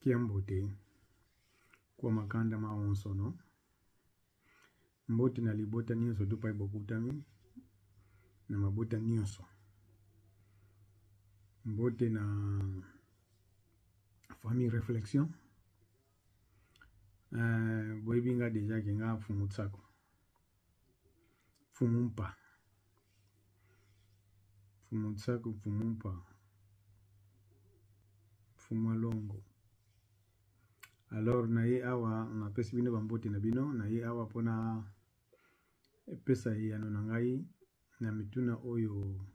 Kiambote kwa makanda maonso no mbote na libota nyonso tupai bokutami na mabota nyonso mbote na famille réflexion boyebinga deja ke nga fumu tsako fumumpa fumu tsako fumumpa fumalongo. Alors na ye awa na pesi bino bambote na bino na ye awa pona pesa ya no ngai na mituna oyo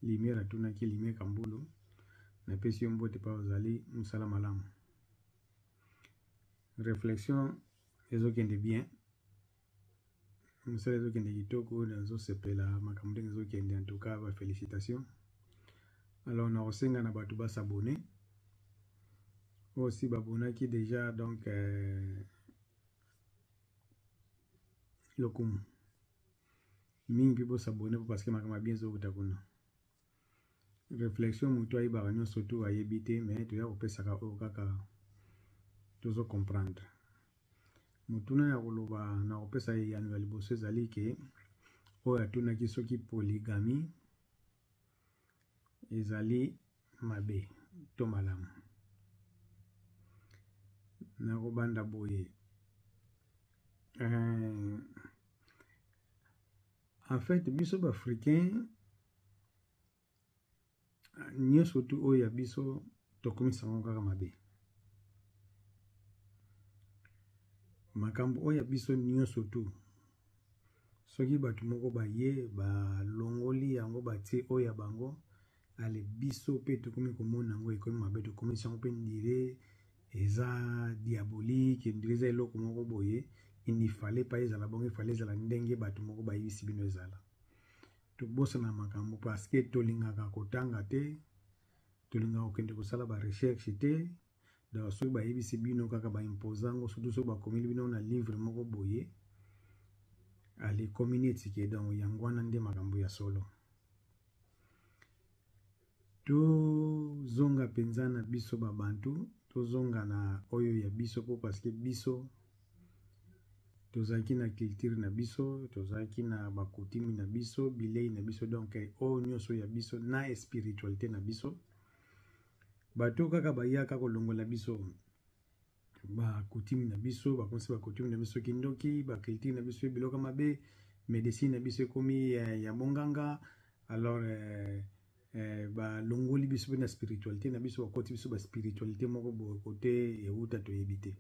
limera tuna ki lime kambulu na pesi yo mbote pa ozali musala malamu. Réflexion ezokende bien musala ezokende kitoko na zo sepela makambo ezokende en tout cas ba félicitations. Alors na osenga na batu ba s'abonner aussi babonaki déjà donc lokumu mingi bo s'abonner parce que makama bien zo kutakuna réflexion mutu ayibaka nyonso tu ayebi te mais toya kopesaka oyo kaka tozo comprendre mutuna ya koloba na kopesa yano ya liboso ezali ke oyo atunaki soki polygamie ezali mabe to malamu. Nakobanda boye en fait biso ba africain nyonso tu oyo ya biso tokomisango kaka mabe makambo oyo ya biso nyonso tu soki batu moko baye balongoli yango batie oyo ya bango ale biso pe tokomi komona yango ekomi mabe tokomisango pe ndire eza diabolique ndire eza eloko moko boye il ne fallait pas ezala bongo il fallait ezala ndenge batu moko bayibisi bino ezala tobosana makambo parce que tolingaka kotanga te tolingaka kokende kosala ba recherche te donc soki bayibisi bino kaka baimposango surtout soki bakomeli bino na livre moko boye ale community ke donc yango wana nde makambo ya solo. Tozonga penza na biso babantu tozonga na oyo ya biso po parce que biso tozaki na culture na biso tozaki na bakutimi na biso bilei na biso donc oyo nyonso ya biso na spiritualité na biso bato kaka bayaka kolongola biso bakutimi na biso bakonsi bakutimi na biso kindoki baculture na biso biloko mabe médecine na biso ekomi ya bonganga alors balongoli biso na spiritualité na biso bakoti biso ba spiritualité moko boye kote euta toyebi te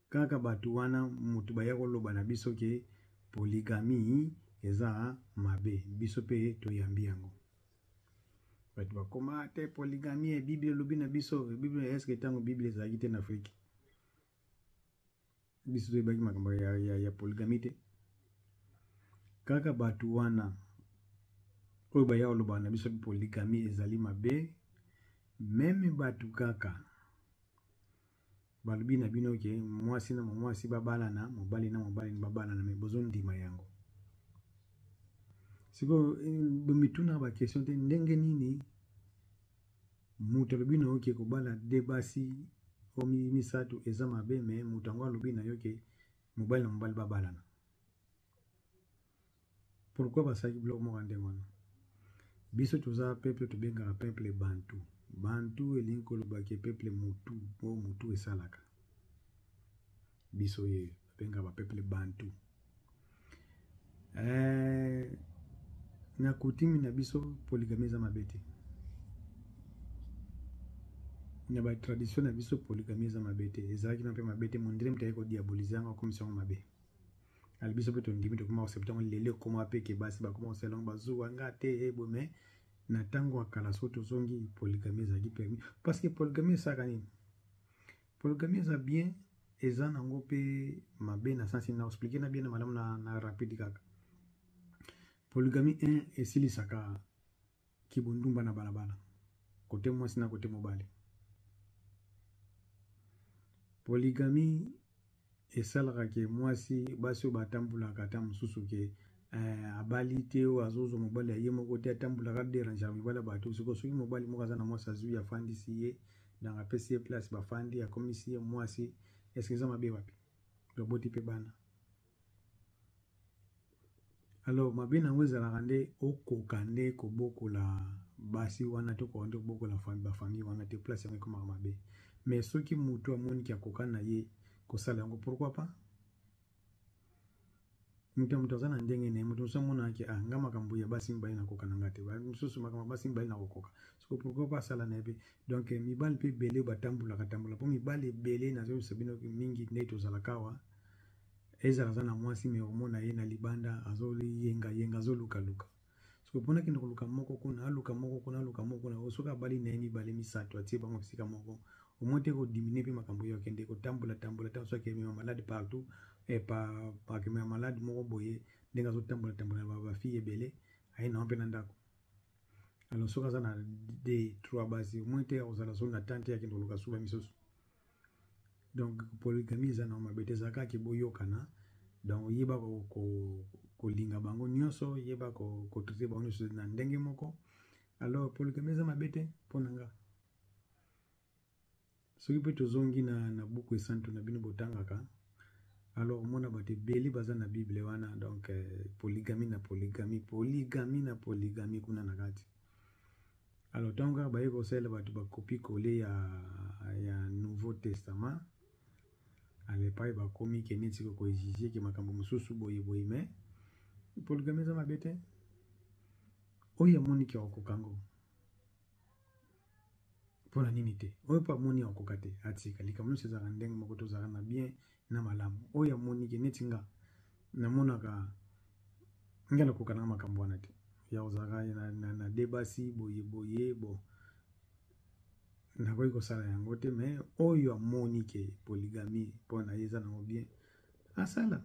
kaka batu wana mutu baya koloba na biso ke polygamie eza mabe biso pe toyambi yango batu bakoma te polygamie bible lobi na biso bible est-ce que tango bible ezalaki te na Afrique biso toyebaki makambo ya polygamie te kaka batu wana oyo baya koloba na biso polygamie ezali mabe meme batu kaka balobi na bino ke mwasi na mwasi babalana mobali na mobali babalana me bozo ndima yango siko mituna ba question te ndenge nini mutu alobi na yo ke kobala de basi omi misato eza mabe me mutu yango alobi na yo ke mobali na mobali babalana pourquoi basaki biloko moko ndenge wana biso toza peuple tobengaka peuple bantu bantu elingi koloba ke peuple mutu o mutu esalaka biso ye benga ba peuple bantu na kutimi na biso polygamie eza mabe te na ba tradition na biso polygamie eza mabe te ezalaki na mpe mabe te mondele mutaye kodiabolize yango akomisango mabe ali biso mpe tondimi tokoma koseptango lelo ekoma pe ke basi bakoma kosalango bazuwa nga te ebome na tango akala so tozongi polygamie ezalaki permis parce que polygamie esaka nini polygamie eza bien eza nango pe mabe na sansi na expliquer na bien na malamu na rapide kaka polygamie 1 esilisaka kibundumba na balabala kote mwasi na kote mobali polygamie esalaka ke mwasi basi oyo batambulaka ata mosusu ke abali te oyo azozwa mobali aye moko te atambulaka dérange mibali bato soki mobali moko aza na mwasi azwi afandisi ye dans la PC place bafandi akomi si mwasi est-ce que ça mabe wapi loboti pe bana alors mabe nango ezalaka nde okoka nde kobokola basi wana to koka nde kobokola bafamille wana te place yango ekomaka mabe mais soki mutu amoniki akoka na ye kosala yango pourquoi pas mutu aza na ndenge na ye mutu mosusu amonaki nga makambo ya basi mibali nakoka na nga te mosusu makambo basi mibali nakokoka siko pourquoi pas asala na ye mpe donc mibali mpe ebele batambolaka mpo mibali ebele nazoyebisa bino mingi nde tozalaka awa ezala aza na mwasi me omona ye na libanda azoliyengayenga azolukaluka siko mpona kende koluka moko kuna aluka moko kuna soki abali na ye mibale misato atie bango esika moko omoi te kodimine mpe makambo yo akende kotambola soki emema malade partout akemema malade moko boye ndenge azotambola na bafille ebele aye nango mpe na ndako alors soki aza na 2-3 basi omoi te akozala solo na tante akende koluka suba misusu donc polygamie eza nango mabe te ezalaka ke boyokana donc yeba kolinga bango nyonso yeba kotraite bango nyonso na ndenge moko alors polygamie eza mabe te mpo na nga soki mpe tozongi na buku esantu na bino botangaka alors omona bato ebele baza na bible wana donc polygamie na polygamie kuna na kati alors ntango kaka baye kosalela bato bakopi kole ya nouveau testament alepai bakomi ke neti koexige ke makambo mosusu boye me polygamie eza mabe te oyo amoniki akokoka ngo mpona nini te oyo mpo amoni akokoka te atika likambo nyonso ezalaka ndenge moko tozalaka na bien na malamu oyo amoniki neti nga namonaka nga nakoka na makambo wana te ya kozalaka na debasi boye bo nakoki kosala yango te me oyo amoni ke polygamie mpona ye eza nango bien asala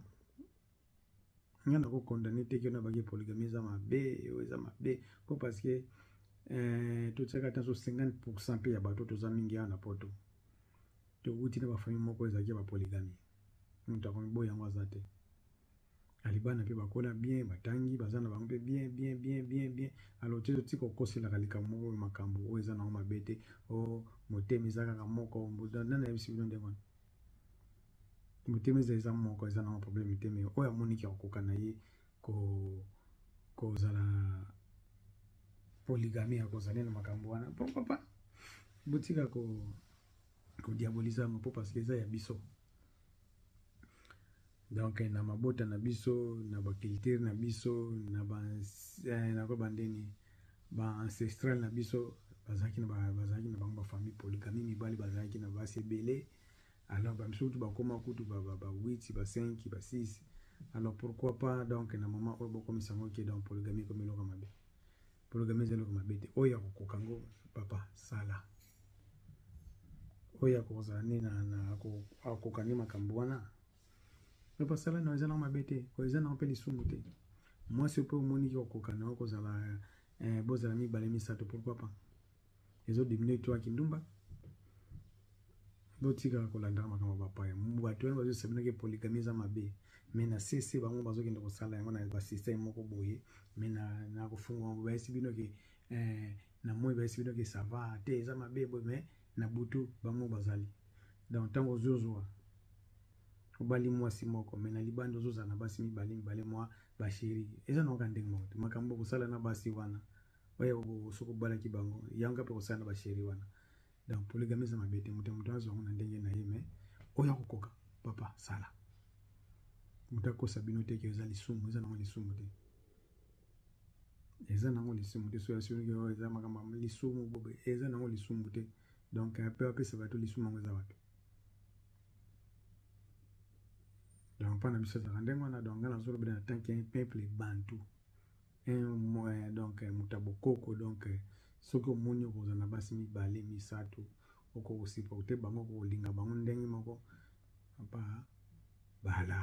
nga nakokondane te kena baki polygamie eza mabe oyo eza mabe mpo parceke totiaka ta so 50% mpe ya bato toza mingi awa na poto touti na bafamille moko ezalaki ya bapolygamie moto akomi boye yango aza te alibana mpe bakola bien batangi baza na bango mpe bien alors te toti kokoselaka likambo moko oyo makambo oyo eza nango mabe te motema eza kaka moko nani nayebisi bino ndenge wana motema eza moko eza nango problème te me oyo amoniki akokoka na ye kozala polygamie akozala na makambo wana pourquoi pas botika kodiaboliza mpo parce que eza ya biso donc na mabota na biso na baculture na biso na bandeni ancestral na biso bazalaki na bango bafamille polygamie mibali bazalaki na basi ebele alors bamisu kutu bakoma kutu ba 8 ba 5 ba 6 alors pourquoi pas donc na moment oyo bokomisa yango ke donc polygamie comme eloko mabe polygamie eza eloko mabe te oyo akokoka ngo papa sala oyo akozala nde akokoka nde makambo wana papa sala na eza nango mabe te oyo eza nango mpe lisumu te mwasi mpe omoniki okoka na yo kozala bozala mibale misato pourquoi pas ezodimine toaki ndumba botika kolandaka makambo bapaya bato wana bazosabinaki polygamie eza mabe me na sese bango bazokende kosala yango na basystème moko boye me na kofunga bayesi bino ke na moi bayesi bino ke sava te eza mabe boye me na butu bango bazali donc ntango ozozwa obali mwasi moko me na libanda ozozala na basi mibale mwa basheri eza naoka ndenge moko te makambo kosala na basi wana oyo soki obalaki bango yango mpe kosala na basheri wana donc polygamie eza mabe te moto azwango na ndenge na ye me oyo akokoka papa sala moto akosa bino te ke eza lisumu eza nango lisumu te eza nango lisumu te soki asoki eza makambo lisumu bobe eza nango lisumu te donc mpe apesa bato lisumu yango eza bato donc mpona biso ezalaka ndenge wana donc nga nazolobela na tant qu'un peuple bantu donc moto abokoko donc soki omoni okozala na basi mibale misato okosiporte bango okolinga bango ndenge moko bala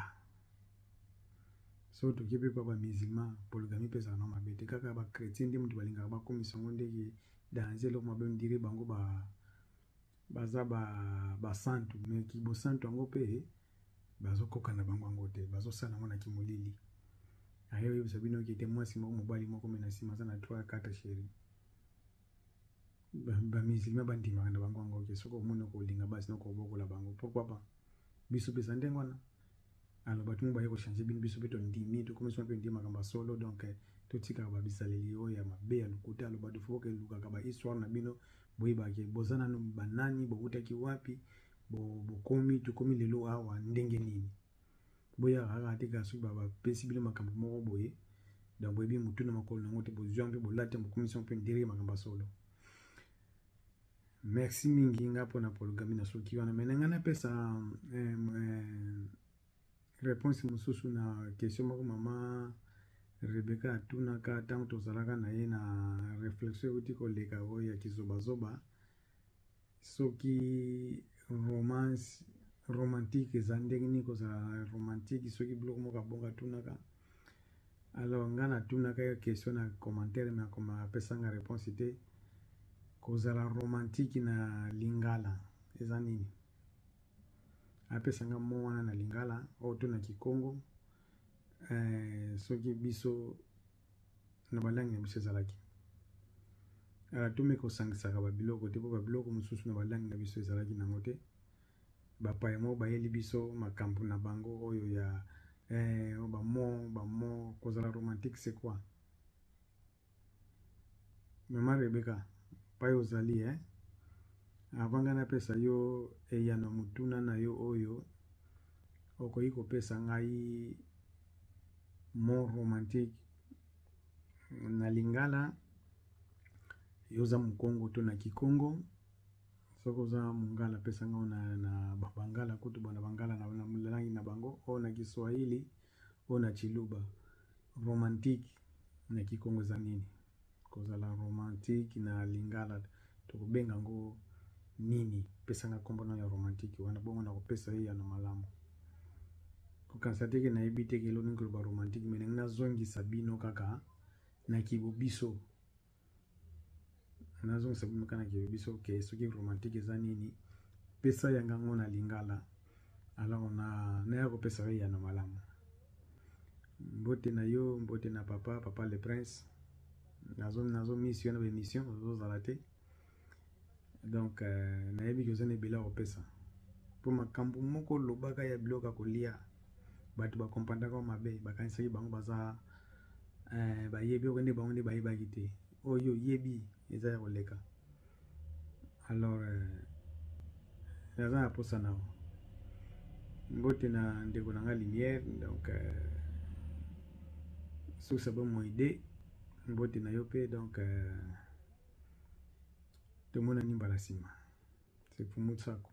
so toki mpe pa bamusulman polygamie mpe ezalaka na mabe te kaka bachrétien nde moto balingaka bakomisa yango ndenge danger eloko mabe ondire bango baza basantu me kibosantu yango mpe bazokoka na bango yango te bazosala yango na kimolili aye oyebisa bino ke te mwasi moko mobali moko me na nsima aza na 3-4 sheri bamisilima bandimaka na bango yango ke soki omoni kolinga basi noko obokola bango pourquoi pas biso mpe eza ndenge wana alors bato mo baye kochange bino biso mpe tondimi tokomisi mpe ndima makambo ya solo donc totikaka babisaleli oyo ya mabe ya lokuta aloba bato fo kelukaka bahistoire na bino boyebake boza nano banani bokutaki wapi bokomi tokomi lelo awa ndenge nini boyaka kaka tika soki bapesi bino makambo moko boye donc boyebi motu na makolo nango te bozwa mpe bolate bokomisi mpe ndenge makambo ya solo. Merci mingi nga mpona polygami na soki wana me nga napesa réponse mosusu na question moko mama Rebecca atunaka ntango tozalaka na ye na réflexion euti koleka oyo ya kizobazoba soki romance romantique eza ndenge nini kozala romantique soki biloko moko abongo atunaka alors nga natunaka yo question na commentaire me apesanga réponse te kozala romantique na lingala eza nini apesanga mo wana na lingala oyo to na kikongo soki biso na balangi na biso ezalaki ala tome kosangisaka babiloko te mpo babiloko mosusu na balangi na biso ezalaki nango te bapaya moko bayeli biso makambo na bango oyo ya bamo kozala romantique c'est quoi mama Rebecca payo ozali avant nga napesa yo eyano mutuna na yo oyo okoki kopesa ngai mo romantique na lingala yoza mukongo to na kikongo soki oza mongala pesa ngao na bangala kutu bana bangala na mulangi na bango o na Kiswahili o na Chiluba romantique na kikongo za nini kozala romantique na lingala tokobenga ngo nini pesa nga kombo na ya romantique wana bongo na kopesa ye ya na malamu kokanisa teke na yebi teke elo ningi ba romantique mais na zongisa bino kaka na kibobiso na zongisa bino kaka na kibobiso ke soki romantique eza nini pesa yanga ngo na lingala alors na ya kopesa ye ya na malamu mbote na yo mbote na papa le prince nazo mission na émission ozozala te donc nayebi ke ozana ebele kopesa mpo makambo moko lobaka ya biloko kolia bato bakompandaka mabe bakanisaki bango baza bayebi oyo nde bango nde bayebaki te oyo yebi eza ya koleka alors naza na posa nao mbote na ndeko na nga lumière donc soki sabo moide mbote na yo pe donc tomona nimba la nsima c'est pour Mutsako.